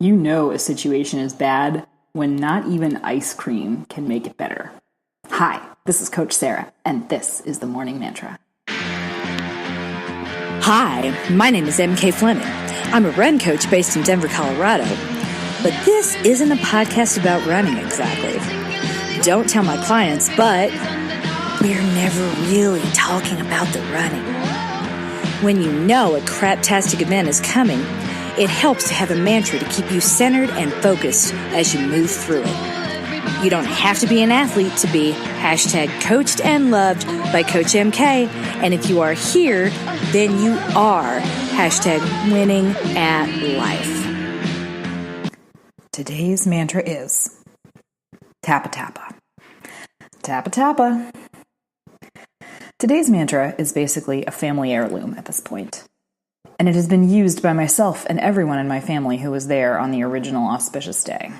You know a situation is bad when not even ice cream can make it better. Hi, this is Coach Sarah, and this is the Morning Mantra. Hi, my name is MK Fleming. I'm a run coach based in Denver, Colorado. But this isn't a podcast about running exactly. Don't tell my clients, but we're never really talking about the running. When you know a craptastic event is coming, it helps to have a mantra to keep you centered and focused as you move through it. You don't have to be an athlete to be #coached and loved by Coach MK. And if you are here, then you are #winning at life. Today's mantra is Tapa Tapa. Tapa Tapa. Today's mantra is basically a family heirloom at this point. And it has been used by myself and everyone in my family who was there on the original auspicious day.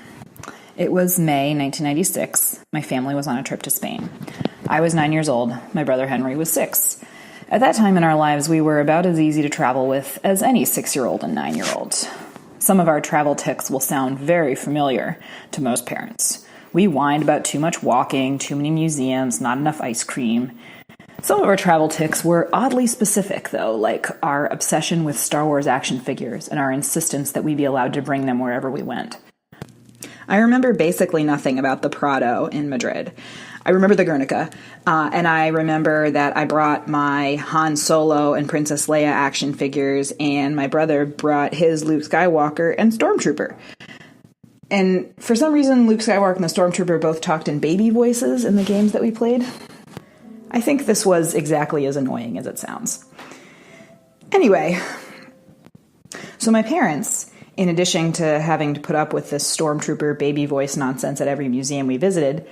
It was May 1996. My family was on a trip to Spain. I was 9 years old. My brother Henry was 6. At that time in our lives, we were about as easy to travel with as any 6-year-old and 9-year-old. Some of our travel tics will sound very familiar to most parents. We whined about too much walking, too many museums, not enough ice cream. Some of our travel tics were oddly specific, though, like our obsession with Star Wars action figures and our insistence that we be allowed to bring them wherever we went. I remember basically nothing about the Prado in Madrid. I remember the Guernica, and I remember that I brought my Han Solo and Princess Leia action figures, and my brother brought his Luke Skywalker and Stormtrooper. And for some reason, Luke Skywalker and the Stormtrooper both talked in baby voices in the games that we played. I think this was exactly as annoying as it sounds. Anyway, so my parents, in addition to having to put up with this Stormtrooper baby voice nonsense at every museum we visited,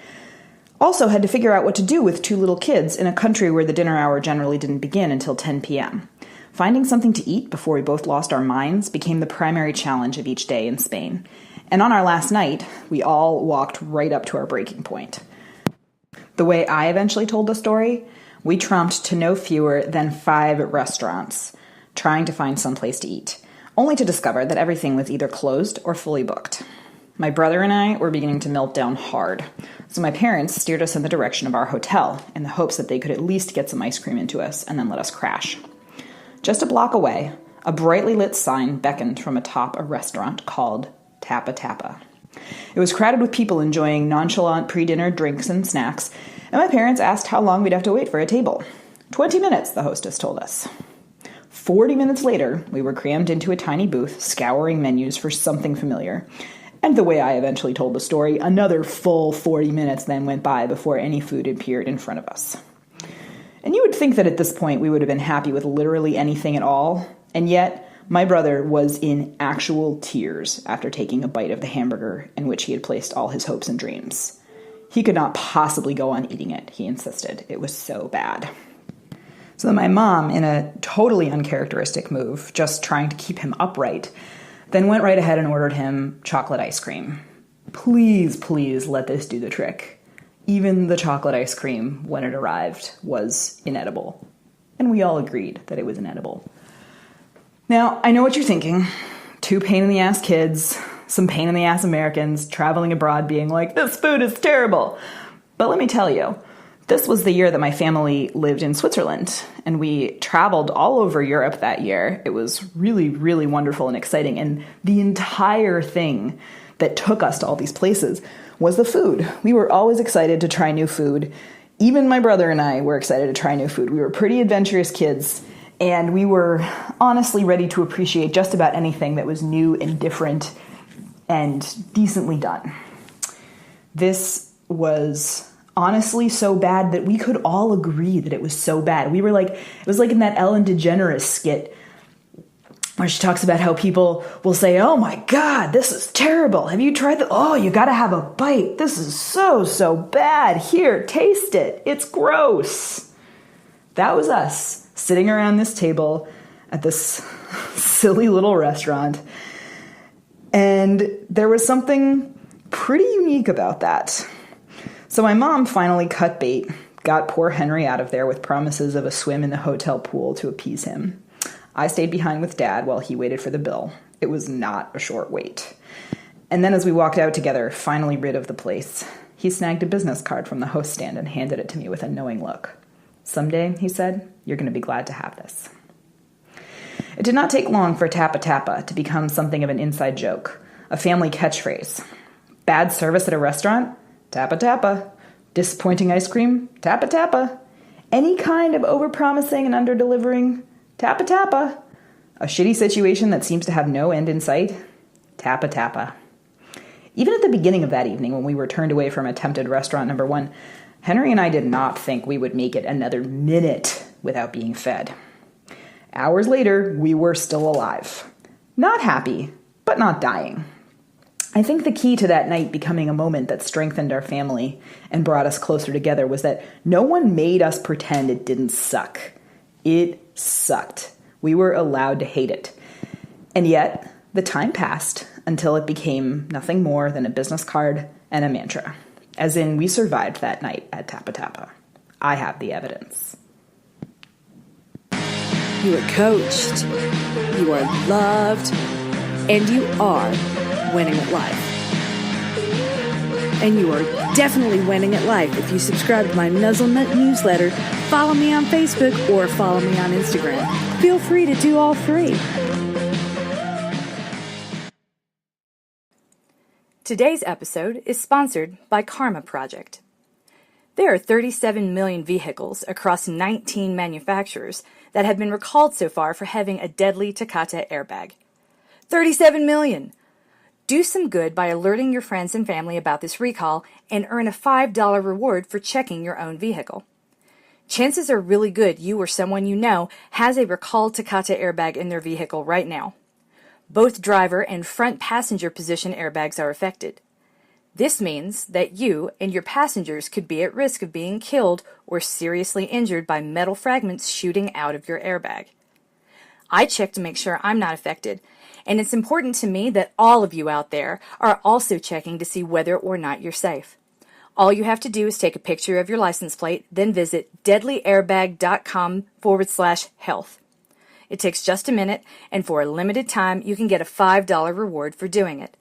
also had to figure out what to do with 2 little kids in a country where the dinner hour generally didn't begin until 10 p.m. Finding something to eat before we both lost our minds became the primary challenge of each day in Spain. And on our last night, we all walked right up to our breaking point. The way I eventually told the story, we tromped to no fewer than 5 restaurants, trying to find some place to eat, only to discover that everything was either closed or fully booked. My brother and I were beginning to melt down hard, so my parents steered us in the direction of our hotel in the hopes that they could at least get some ice cream into us and then let us crash. Just a block away, a brightly lit sign beckoned from atop a restaurant called Tapa Tapa. It was crowded with people enjoying nonchalant pre-dinner drinks and snacks, and my parents asked how long we'd have to wait for a table. 20 minutes, the hostess told us. 40 minutes later, we were crammed into a tiny booth, scouring menus for something familiar. And the way I eventually told the story, another full 40 minutes then went by before any food appeared in front of us. And you would think that at this point we would have been happy with literally anything at all, and yet my brother was in actual tears after taking a bite of the hamburger in which he had placed all his hopes and dreams. He could not possibly go on eating it, he insisted. It was so bad. So then my mom, in a totally uncharacteristic move, just trying to keep him upright, then went right ahead and ordered him chocolate ice cream. Please, please let this do the trick. Even the chocolate ice cream, when it arrived, was inedible. And we all agreed that it was inedible. Now, I know what you're thinking. 2 pain-in-the-ass kids, some pain-in-the-ass Americans traveling abroad being like, this food is terrible. But let me tell you, this was the year that my family lived in Switzerland, and we traveled all over Europe that year. It was really, really wonderful and exciting, and the entire thing that took us to all these places was the food. We were always excited to try new food. Even my brother and I were excited to try new food. We were pretty adventurous kids, and we were honestly ready to appreciate just about anything that was new and different and decently done. This was honestly so bad that we could all agree that it was so bad. We were like, it was like in that Ellen DeGeneres skit where she talks about how people will say, oh my God, this is terrible. Have you tried that? Oh, you got to have a bite. This is so bad. Here, taste it. It's gross. That was us sitting around this table at this silly little restaurant. And there was something pretty unique about that. So my mom finally cut bait, got poor Henry out of there with promises of a swim in the hotel pool to appease him. I stayed behind with Dad while he waited for the bill. It was not a short wait. And then as we walked out together, finally rid of the place, he snagged a business card from the host stand and handed it to me with a knowing look. "Someday," he said, "you're going to be glad to have this." It did not take long for Tapa Tapa to become something of an inside joke, a family catchphrase. Bad service at a restaurant? Tapa Tapa. Disappointing ice cream? Tapa Tapa. Any kind of overpromising and underdelivering? Tapa Tapa. A shitty situation that seems to have no end in sight? Tapa Tapa. Even at the beginning of that evening, when we were turned away from attempted restaurant number 1, Henry and I did not think we would make it another minute without being fed. Hours later, we were still alive. Not happy, but not dying. I think the key to that night becoming a moment that strengthened our family and brought us closer together was that no one made us pretend it didn't suck. It sucked. We were allowed to hate it. And yet, the time passed until it became nothing more than a business card and a mantra. As in, we survived that night at Tapa Tapa. I have the evidence. You are coached, you are loved, and you are winning at life. And you are definitely winning at life if you subscribe to my Nuzzlenut newsletter, follow me on Facebook, or follow me on Instagram. Feel free to do all three. Today's episode is sponsored by Karma Project. There are 37 million vehicles across 19 manufacturers that have been recalled so far for having a deadly Takata airbag. 37 million! Do some good by alerting your friends and family about this recall and earn a $5 reward for checking your own vehicle. Chances are really good you or someone you know has a recalled Takata airbag in their vehicle right now. Both driver and front passenger position airbags are affected. This means that you and your passengers could be at risk of being killed or seriously injured by metal fragments shooting out of your airbag. I check to make sure I'm not affected, and it's important to me that all of you out there are also checking to see whether or not you're safe. All you have to do is take a picture of your license plate, then visit deadlyairbag.com/health. It takes just a minute, and for a limited time, you can get a $5 reward for doing it.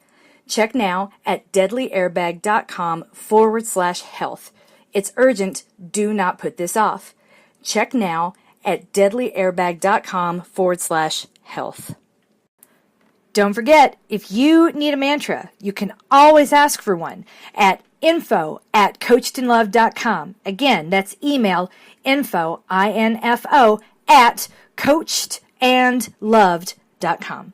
Check now at deadlyairbag.com/health. It's urgent. Do not put this off. Check now at deadlyairbag.com/health. Don't forget, if you need a mantra, you can always ask for one at info@coachedandloved.com. Again, that's email info, INFO, at coachedandloved.com.